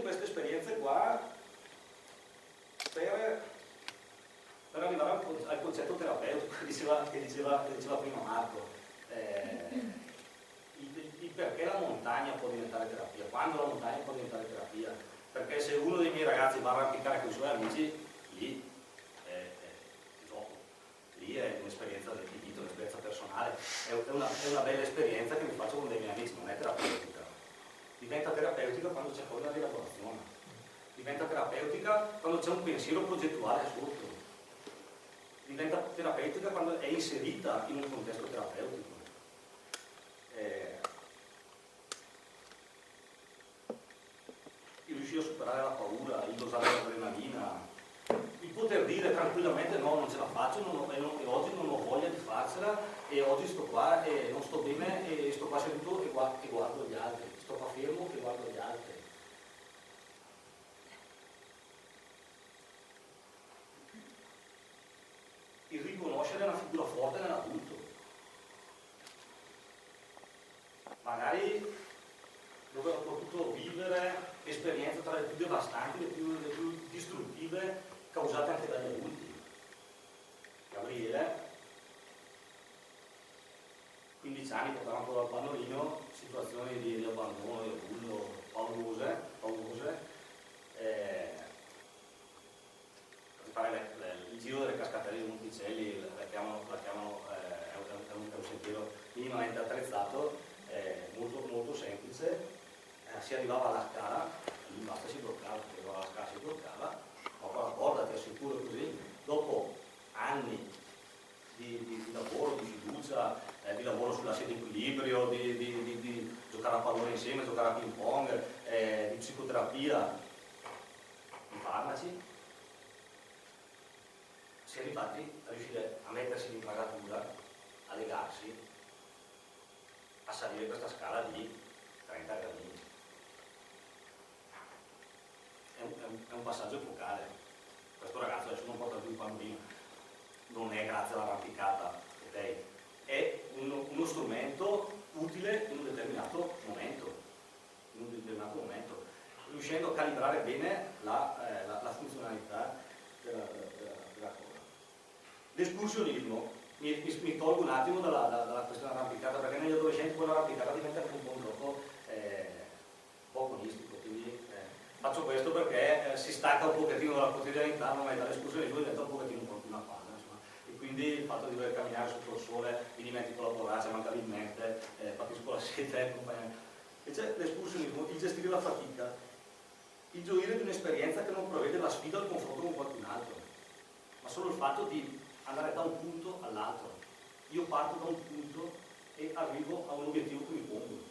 queste esperienze qua per arrivare al concetto terapeutico che diceva prima Marco, il perché la montagna può diventare terapia, quando la montagna può diventare terapia, perché se uno dei miei ragazzi va a arrampicare con i suoi amici, lì è gioco, lì è un'esperienza di vita, un'esperienza personale, è una bella esperienza che mi faccio con dei miei amici, non è terapeutica. Diventa terapeutica quando c'è poi la rielaborazione, diventa terapeutica quando c'è un pensiero progettuale sotto, diventa terapeutica quando è inserita in un contesto terapeutico. Il riuscire a superare la paura, il dosare l'adrenalina, il poter dire tranquillamente no, non ce la faccio e oggi non ho voglia di farcela e oggi sto qua e non sto bene e sto qua seduto e guardo gli altri, sto qua fermo e guardo gli altri. Il riconoscere una figura forte nell'adulto, magari dove ho potuto vivere esperienze tra le più devastanti, le più distruttive, causate anche dagli adulti. Gabriele, 15 anni, portava ancora al pannolino, situazioni di abbandono, di abuso paurose. Il giro delle cascatelle di Monticelli la chiamano è un sentiero minimamente attrezzato, molto, molto semplice. Si arrivava alla scala, lì basta si bloccava, ma guarda, ti assicuro così, dopo anni di lavoro, di fiducia, di lavoro sull'assetto di equilibrio, di giocare a pallone insieme, giocare a ping pong, di psicoterapia, di farmaci, si è arrivati a riuscire a mettersi in impagatura, a legarsi, a salire questa scala di 30 gradini. È un passaggio epocale. Questo ragazzo adesso non porta più il bambino, non è grazie all'arrampicata, ok? È uno strumento utile in un determinato momento, riuscendo a calibrare bene la funzionalità della cosa. L'escursionismo, mi tolgo un attimo dalla questione arrampicata, perché negli adolescenti poi l'arrampicata diventa anche un po' un gioco poco agonistico, quindi faccio questo perché si stacca un pochettino dalla quotidianità, ma dall'escursionismo diventa un pochettino un po' più una palla, insomma. E quindi il fatto di dover camminare sotto il sole, mi dimentico la borraccia, mancabilmente, patisco la sete, e c'è l'escursionismo, il gestire la fatica, il gioire di un'esperienza che non prevede la sfida al confronto con qualcun altro, ma solo il fatto di andare da un punto all'altro. Io parto da un punto e arrivo a un obiettivo che mi pongo.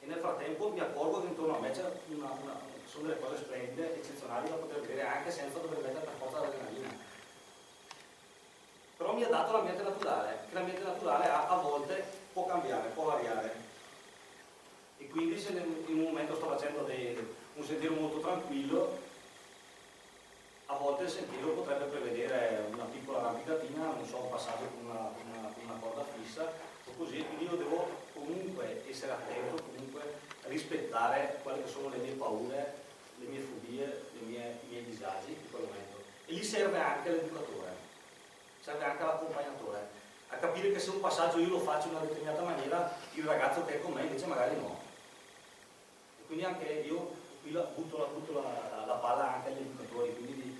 E nel frattempo mi accorgo che intorno a me sono delle cose splendide, eccezionali da poter vedere anche senza dover mettere per forza l'adrenalina. Però mi ha dato l'ambiente naturale, che l'ambiente naturale a volte può cambiare, può variare. E quindi se in un momento sto facendo un sentiero molto tranquillo, a volte il sentiero potrebbe prevedere una piccola arrampicatina, non so, un passaggio con una corda fissa o così, quindi io devo comunque essere attento, comunque rispettare quelle che sono le mie paure, le mie fobie, i miei disagi in quel momento. E lì serve anche l'educatore, serve anche l'accompagnatore, a capire che se un passaggio io lo faccio in una determinata maniera, il ragazzo che è con me invece magari no. E quindi anche io qui butto la palla anche agli educatori, quindi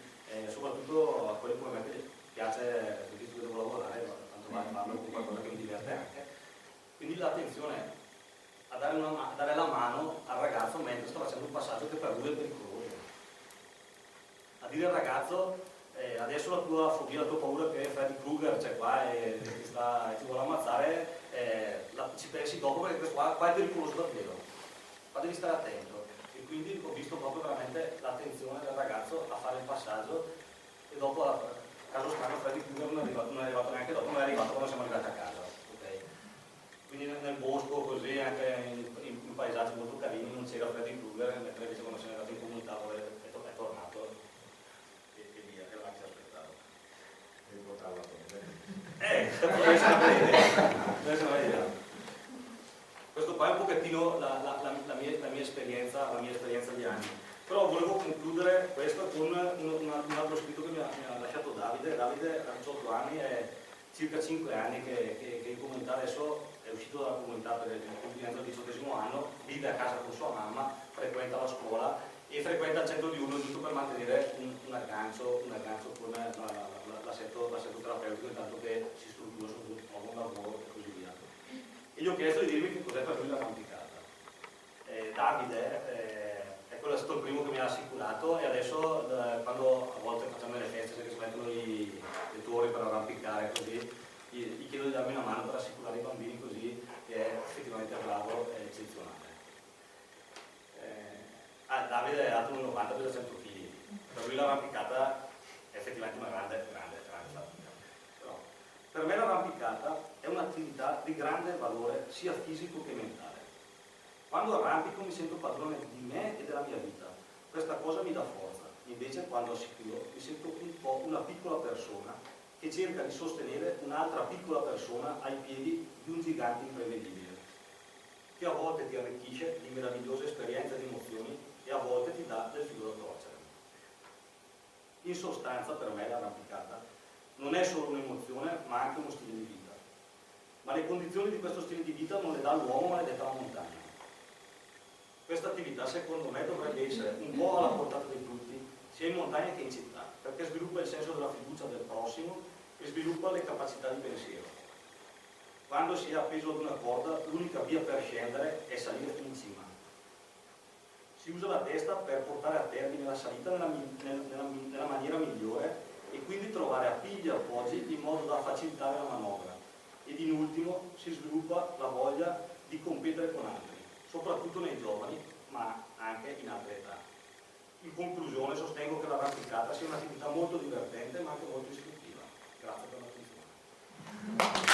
soprattutto a quelli come me che piace, se dico che devo lavorare, tanto vale farlo con qualcosa che mi diverte anche. Quindi l'attenzione a dare la mano al ragazzo mentre sta facendo un passaggio che per lui è pericoloso. A dire al ragazzo, adesso la tua fobia, la tua paura che Freddy Krueger c'è qua e ti vuole ammazzare, ci pensi dopo perché questo qua è pericoloso davvero. Qua devi stare attento. E quindi ho visto proprio veramente l'attenzione del ragazzo a fare il passaggio e dopo, a caso strano, Freddy Krueger non è arrivato neanche dopo, ma è arrivato quando siamo arrivati a casa. Okay? Quindi nel bosco, così, anche in paesaggi molto carini, non c'era Freddy Krueger, mentre invece quando siamo arrivati in comunità poi è tornato e via, che l'ha anche aspettato. E portarlo a prendere. Potrebbe essere una bella idea. Questo qua è un pochettino la mia esperienza di anni. Però volevo concludere questo con un altro scritto che mi ha lasciato Davide. Davide ha 18 anni, è circa 5 anni che in comunità, adesso è uscito dalla comunità per il compimento del 18° anno, vive a casa con sua mamma, frequenta la scuola e frequenta il centro diurno giusto per mantenere un aggancio con l'assetto terapeutico, intanto che si struttura su un lavoro e così via. E gli ho chiesto di dirmi che cos'è per lui l'arrampicata. Davide quello è stato il primo che mi ha assicurato, e adesso quando a volte facciamo le feste che si mettono le torri per arrampicare così, gli chiedo di darmi una mano per assicurare i bambini, così che è effettivamente bravo e eccezionale. Davide è alto 1,90 per 100 kg, per lui l'arrampicata è effettivamente una grande fatica. Però per me l'arrampicata è un'attività di grande valore sia fisico che mentale. Quando arrampico mi sento padrone di me e della mia vita, questa cosa mi dà forza. Invece quando assicuro mi sento un po' una piccola persona che cerca di sostenere un'altra piccola persona ai piedi di un gigante imprevedibile, che a volte ti arricchisce di meravigliose esperienze ed emozioni e a volte ti dà del filo da torcere. In sostanza, per me l'arrampicata non è solo un'emozione, ma anche uno stile di vita. Ma le condizioni di questo stile di vita non le dà l'uomo, ma le detta la montagna. Questa attività secondo me dovrebbe essere un po' alla portata di tutti, sia in montagna che in città, perché sviluppa il senso della fiducia del prossimo e sviluppa le capacità di pensiero. Quando si è appeso ad una corda, l'unica via per scendere è salire fino in cima. Si usa la testa per portare a termine la salita nella maniera migliore e quindi trovare appigli e appoggi in modo da facilitare la manovra. Ed in ultimo si sviluppa la voglia di competere con altri, soprattutto nei giovani, ma anche in altre età. In conclusione sostengo che l'arrampicata sia un'attività molto divertente ma anche molto istruttiva. Grazie per l'attenzione.